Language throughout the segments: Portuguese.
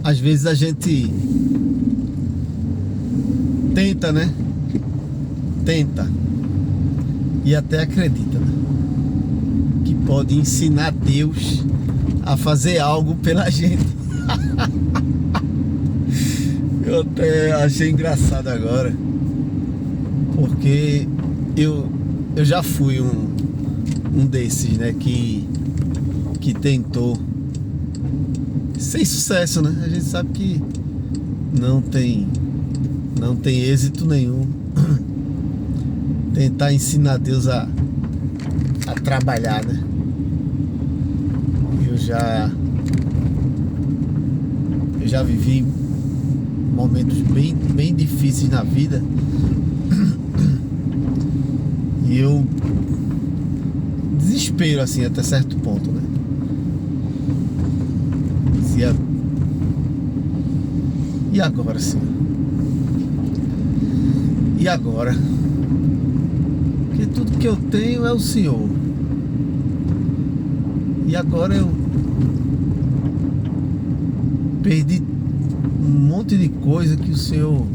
às vezes a gente tenta, né? Tenta e até acredita, né? Que pode ensinar Deus a fazer algo pela gente. Eu até achei engraçado agora, porque eu já fui um desses, né? Que tentou, sem sucesso, né? A gente sabe que não tem êxito nenhum tentar ensinar Deus a trabalhar, né? Eu já vivi momentos bem difíceis na vida e eu desespero assim até certo ponto, né? E agora, sim? E agora? Porque tudo que eu tenho é o Senhor. E agora eu perdi um monte de coisa que o Senhor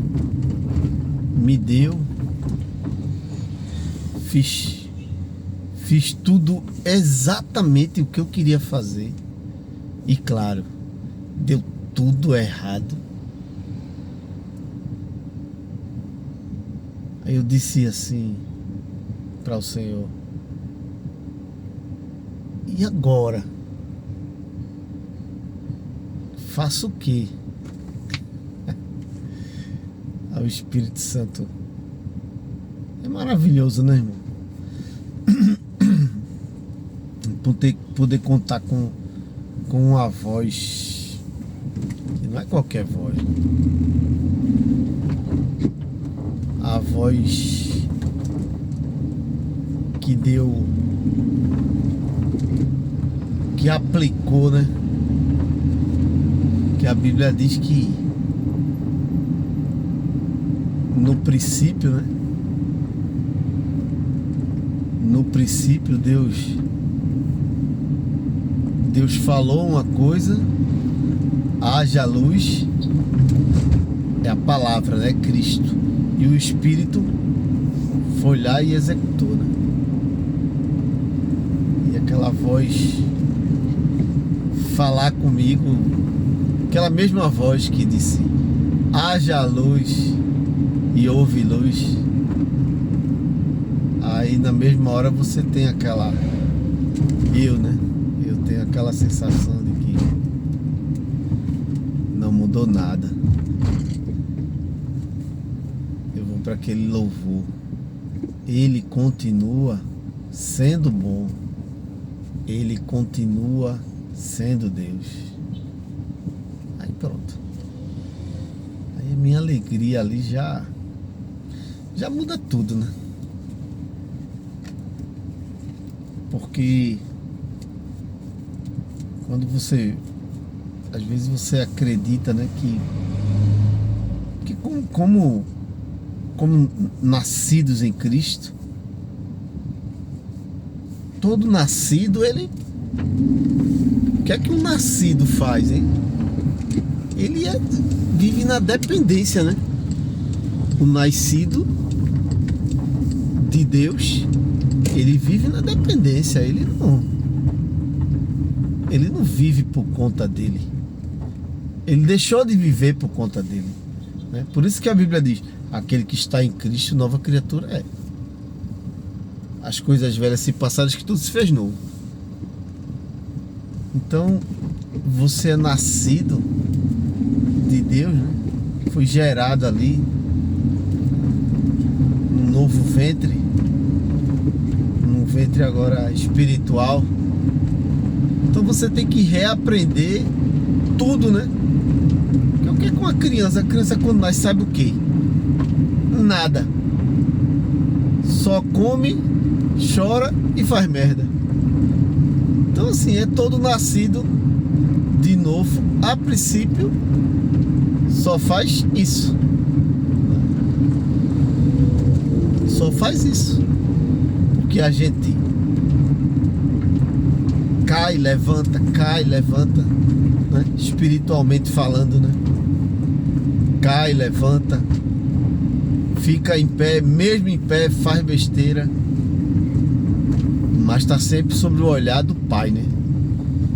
me deu. Fiz tudo exatamente o que eu queria fazer. E claro, deu tudo errado. Aí eu disse assim para o Senhor: e agora? Faço o quê? O Espírito Santo é maravilhoso, né, irmão? Poder contar com uma voz que não é qualquer voz. A voz que deu, que aplicou, né? Que a Bíblia diz que no princípio, né? No princípio Deus falou uma coisa, haja luz, é a palavra, né? Cristo. E o Espírito foi lá e executou, né? E aquela voz falar comigo, aquela mesma voz que disse: haja luz e houve luz. Aí na mesma hora você tem aquela, né? Eu tenho aquela sensação de que não mudou nada. Eu vou para aquele louvor. Ele continua sendo bom. Ele continua sendo Deus. Aí pronto. Aí a minha alegria ali já muda tudo, né? Porque quando às vezes você acredita, né, que como nascidos em Cristo, todo nascido, o que é que um nascido faz, hein? Ele vive na dependência, né? O nascido de Deus, ele vive na dependência. Ele não vive por conta dele. Ele deixou de viver por conta dele, né? Por isso que a Bíblia diz: aquele que está em Cristo, nova criatura é. As coisas velhas se passaram, que tudo se fez novo. Então, você é nascido de Deus, né? Foi gerado ali num novo ventre, num ventre agora espiritual. Então você tem que reaprender tudo, né? Porque o que é com a criança? A criança quando nasce sabe o quê? Nada. Só come, chora e faz merda. Então assim, é todo nascido de novo, a princípio só faz isso. Só faz isso. Porque a gente cai, levanta, né? Espiritualmente falando, né? Cai, levanta, fica em pé, mesmo em pé faz besteira, mas tá sempre sob o olhar do pai, né?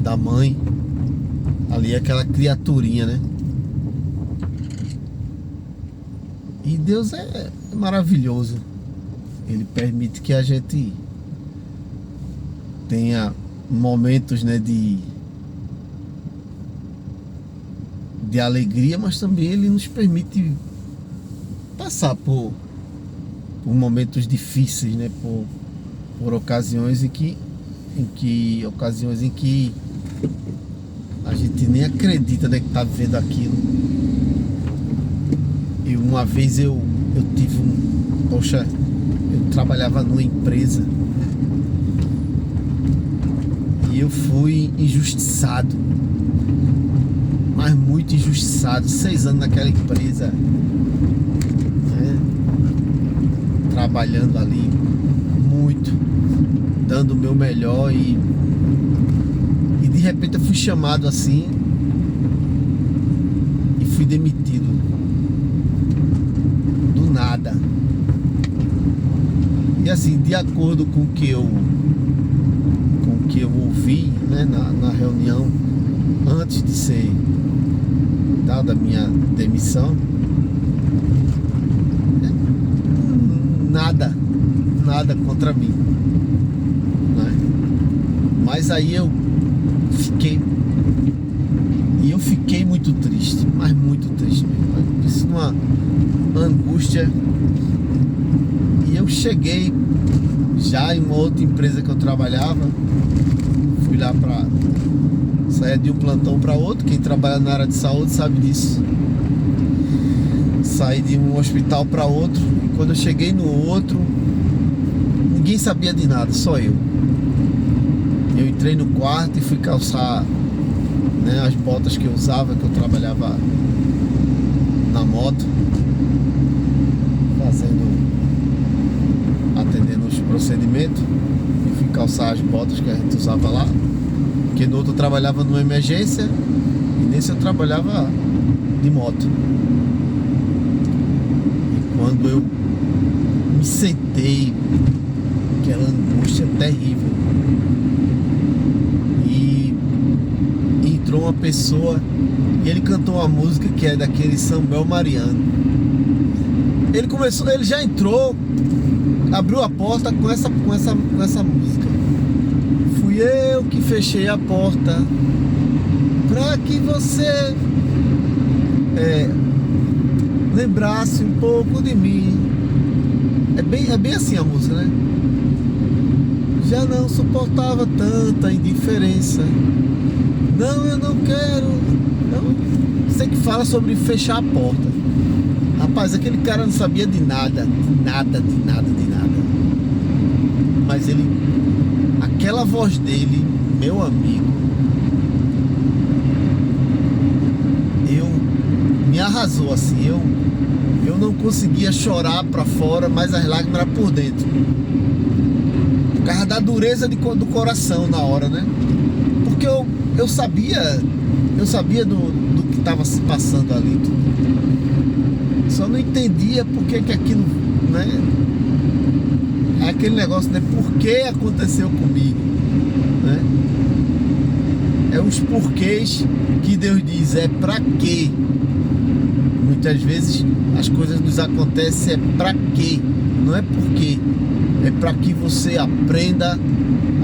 Da mãe, ali aquela criaturinha, né? E Deus é maravilhoso. Ele permite que a gente tenha momentos, né, de alegria, mas também ele nos permite passar por momentos difíceis, né, por ocasiões em que a gente nem acredita, né, que tá vivendo aquilo. E uma vez eu tive eu trabalhava numa empresa e eu fui injustiçado, mas muito injustiçado. 6 anos naquela empresa, né? Trabalhando ali muito, dando o meu melhor e de repente eu fui chamado assim e fui demitido do nada. E assim, de acordo com o que eu ouvi, né, na reunião antes de ser dada a minha demissão, nada contra mim, né? Mas aí eu fiquei muito triste, mas muito triste mesmo. Isso numa angústia. E eu cheguei já em uma outra empresa que eu trabalhava, fui lá para sair de um plantão para outro. Quem trabalha na área de saúde sabe disso. Saí de um hospital para outro, e quando eu cheguei no outro, ninguém sabia de nada, só eu. Eu entrei no quarto e fui calçar, né, as botas que eu usava, que eu trabalhava na moto, atendendo os procedimentos, e fui calçar as botas que a gente usava lá, porque no outro eu trabalhava numa emergência e nesse eu trabalhava de moto. E quando eu me sentei, aquela angústia terrível, e entrou uma pessoa e ele cantou uma música que é daquele Samuel Mariano. Ele já entrou, abriu a porta com essa música. Fui eu que fechei a porta pra que você lembrasse um pouco de mim. É bem assim a música, né? Já não suportava tanta indiferença. Não, eu não quero. Não. Sei que fala sobre fechar a porta. Rapaz, aquele cara não sabia de nada. Mas aquela voz dele, meu amigo, me arrasou assim. Eu não conseguia chorar pra fora, mas as lágrimas eram por dentro. Por causa da dureza do coração na hora, né? Porque eu sabia do que estava se passando ali. Só não entendia por que aquilo, né? É aquele negócio, né? Por que aconteceu comigo, né? É os porquês que Deus diz, é pra quê? Muitas vezes as coisas nos acontecem pra quê? Não é por quê. É para que você aprenda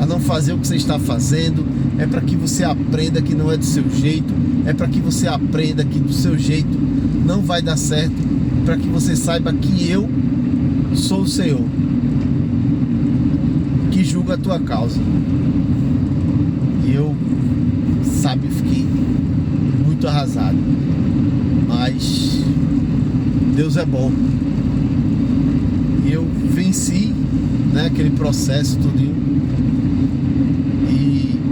a não fazer o que você está fazendo. É para que você aprenda que não é do seu jeito. É para que você aprenda que do seu jeito não vai dar certo. Para que você saiba que eu sou o Senhor que julga a tua causa. E eu, fiquei muito arrasado. Mas Deus é bom. E eu venci, né, aquele processo tudinho.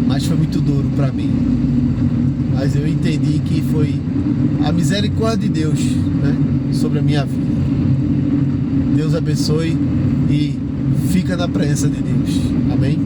Mas foi muito duro para mim. Mas eu entendi que foi a misericórdia de Deus, né, sobre a minha vida. Deus abençoe e fica na presença de Deus. Amém?